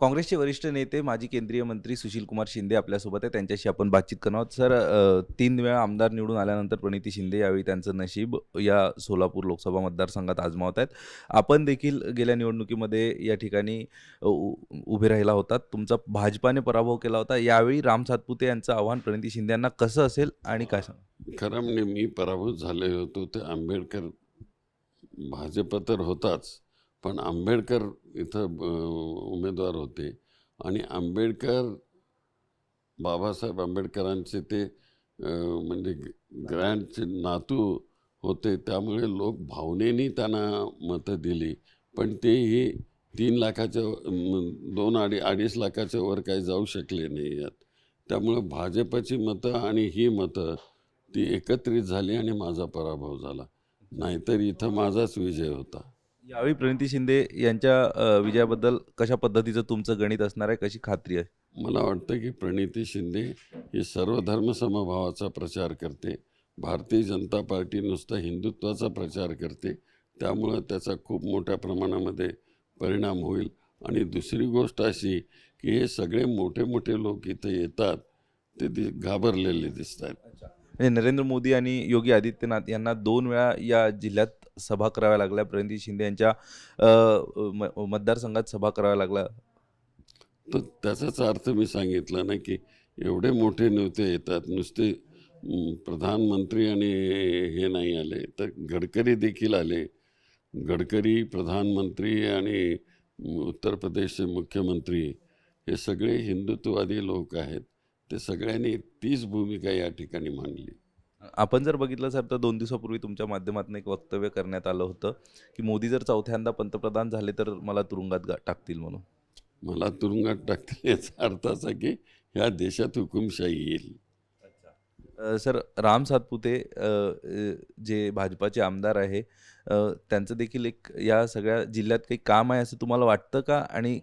काँग्रेसचे वरिष्ठ नेते, माजी केंद्रीय मंत्री सुशीलकुमार शिंदे आपल्यासोबत आहे. त्यांच्याशी आपण बातचीत करणार आहोत. सर, 3 वेळा आमदार निवडून आल्यानंतर प्रणिती शिंदे यावेळी त्यांचं नशीब या सोलापूर लोकसभा मतदारसंघात आजमावत आहेत. आपण देखील गेल्या निवडणुकीमध्ये या ठिकाणी उभे राहिला होतात. तुमचा भाजपाने पराभव केला होता. यावेळी राम सातपुते यांचं आव्हान प्रणिती शिंदे यांना कसं असेल आणि काय सांगा? खरं म्हणजे मी पराभूत झाले होतो ते आंबेडकर भाजप तर होताच, पण आंबेडकर इथं उमेदवार होते आणि बाबासाहेब आंबेडकरांचे ते म्हणजे ग्रँडचे नातू होते, त्यामुळे लोक भावनेनी त्यांना मतं दिली. पण तेही 3 लाखाच्या 2-2.5 लाखाच्या वर काही जाऊ शकले नाही यात. त्यामुळं भाजपची मतं आणि ही मतं ती एकत्रित झाली आणि माझा पराभव झाला. नाहीतर इथं माझाच विजय होता. यावेळी प्रणिती शिंदे यांच्या विजयाबद्दल कशा पद्धतीचं तुमचं गणित असणार आहे, कशी खात्री आहे? मला वाटतं की प्रणिती शिंदे ही सर्वधर्म समभावाचा प्रचार करते. भारतीय जनता पार्टी नुसता हिंदुत्वाचा प्रचार करते. त्यामुळं त्याचा खूप मोठ्या प्रमाणामध्ये परिणाम होईल. आणि दुसरी गोष्ट अशी की हे सगळे मोठे मोठे लोक इथं येतात, ते घाबरलेले दिसत आहेत. म्हणजे नरेंद्र मोदी आणि योगी आदित्यनाथ यांना 2 वेळा या जिल्ह्यात सभा कराव्या लागल्या. प्रणिती शिंदे यांच्या मतदारसंघात सभा कराव्या लागल्या. तर त्याचाच अर्थ मी सांगितला ना की एवढे मोठे नेते येतात, नुसते प्रधानमंत्री आणि हे नाही आले, तर गडकरी देखील आले. गडकरी, प्रधानमंत्री आणि उत्तर प्रदेशचे मुख्यमंत्री हे सगळे हिंदुत्ववादी लोक आहेत. ते सगळ्यांनी तीच भूमिका या ठिकाणी मांडली. आपण जर बघितलं सर, तर 2 दिवसापूर्वी तुमच्या माध्यमातून एक वक्तव्य करण्यात आलं होतं, की मोदी जर चौथ्यांदा पंतप्रधान झाले तर मला तुरुंगात टाकतील म्हणून. मला तुरुंगात टाकतील याचा अर्थ असा की ह्या देशात हुकुमशाही येईल. सर, राम सातपुते जे भाजपाचे आमदार आहे, त्यांचं देखील एक या सगळ्या जिल्ह्यात काही काम आहे असं तुम्हाला वाटतं का? आणि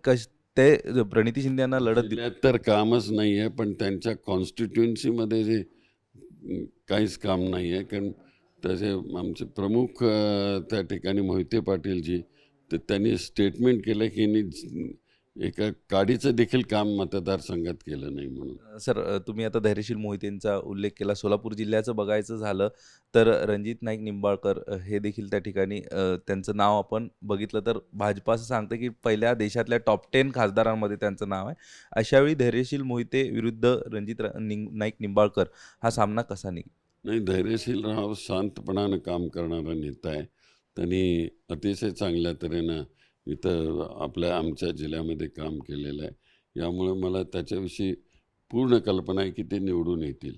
ते प्रणिती शिंदे यांना लढत दिली? जिल्ह्यात तर कामच नाही आहे, पण त्यांच्या कॉन्स्टिट्युन्सीमध्ये जे काहीच काम नाही आहे. कारण त्याचे आमचे प्रमुख त्या ठिकाणी मोहिते पाटीलजी, तर त्यांनी स्टेटमेंट केलं की एका काडीचं देखील काम मतदारसंघात केलं नाही म्हणून. सर, तुम्ही आता धैर्यशील मोहितेंचा उल्लेख केला. सोलापूर जिल्ह्याचं बघायचं झालं तर रणजित नाईक निंबाळकर हे देखील त्या ठिकाणी त्यांचं नाव आपण बघितलं तर भाजपा असं सांगतं की पहिल्या देशातल्या टॉप 10 खासदारांमध्ये त्यांचं नाव आहे. अशावेळी धैर्यशील मोहिते विरुद्ध नाईक निंबाळकर हा सामना कसा निघेल? नाही, धैर्यशील राव शांतपणानं काम करणारा नेता आहे. त्यांनी अतिशय चांगल्या तऱ्हेनं इथं आमच्या जिल्ह्यामध्ये काम केलेलं आहे. यामुळे मला त्याच्याविषयी पूर्ण कल्पना आहे की ते निवडून येतील.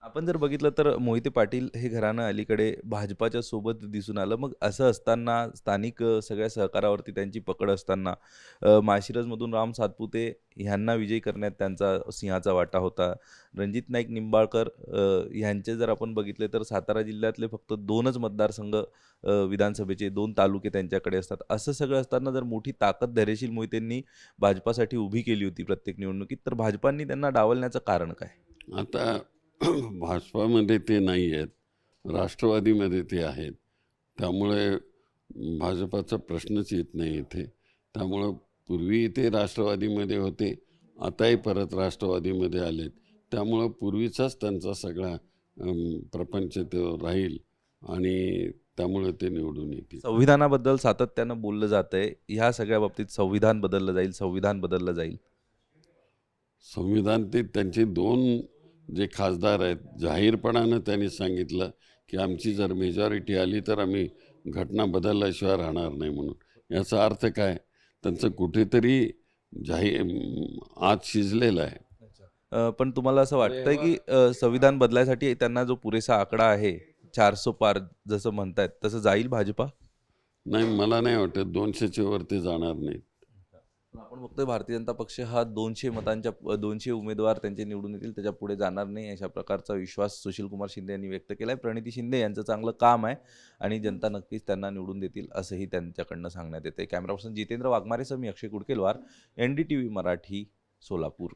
आपण जर बघितलं तर मोहिते पाटील हे घराणं अलीकडे भाजपाच्या सोबत दिसून आलं. मग असं असताना स्थानिक सगळ्या सहकारावरती त्यांची पकड असताना माळशिरसमधून राम सातपुते ह्यांना विजयी करण्यात त्यांचा सिंहाचा वाटा होता. रणजित नाईक निंबाळकर ह्यांचे जर आपण बघितले तर सातारा जिल्ह्यातले फक्त 2च मतदारसंघ, विधानसभेचे 2 तालुके त्यांच्याकडे असतात. असं सगळं असताना जर मोठी ताकद धैर्यशील मोहितेंनी भाजपासाठी उभी केली होती प्रत्येक निवडणुकीत, तर भाजपांनी त्यांना डावलण्याचं कारण काय? आता भाजपामध्ये ते नाही आहेत, राष्ट्रवादीमध्ये ते आहेत. त्यामुळे भाजपाचा प्रश्नच येत नाही इथे. त्यामुळं पूर्वी ते राष्ट्रवादीमध्ये होते, आताही परत राष्ट्रवादीमध्ये आलेत. त्यामुळं पूर्वीचाच त्यांचा सगळा प्रपंच तो राहील आणि त्यामुळे ते निवडून येतील. संविधानाबद्दल सातत्यानं बोललं जातंय. ह्या सगळ्या बाबतीत संविधान बदललं जाईल, संविधान बदललं जाईल. संविधान ते त्यांचे 2 जे खासदार आहेत, जाहीरपणानं त्यांनी सांगितलं की आमची जर मेजॉरिटी आली तर आम्ही घटना बदलल्याशिवाय राहणार नाही म्हणून. याचा अर्थ काय? त्यांचं कुठेतरी आत शिजलेलं आहे. पण तुम्हाला असं वाटतंय की संविधान बदलायसाठी त्यांना जो पुरेसा आकडा आहे, 400 पार जसं म्हणतायत, तसं जाईल भाजपा? नाही, मला नाही वाटत 200च्या वर ते जाणार नाहीत. पण आपण बघतोय भारतीय जनता पक्ष हा 200 मतांच्या 200 उमेदवार त्यांचे निवडून येतील, त्याच्या पुढे जाणार नाही, अशा प्रकारचा विश्वास सुशीलकुमार शिंदे यांनी व्यक्त केलाय. प्रणिती शिंदे यांचं चांगलं काम आहे आणि जनता नक्कीच त्यांना निवडून देतील असंही त्यांच्याकडनं सांगण्यात येते. कॅमेरा पर्सन जितेंद्र वाघमारेसह मी अक्षय कुडकेलवार, NDTV मराठी, सोलापूर.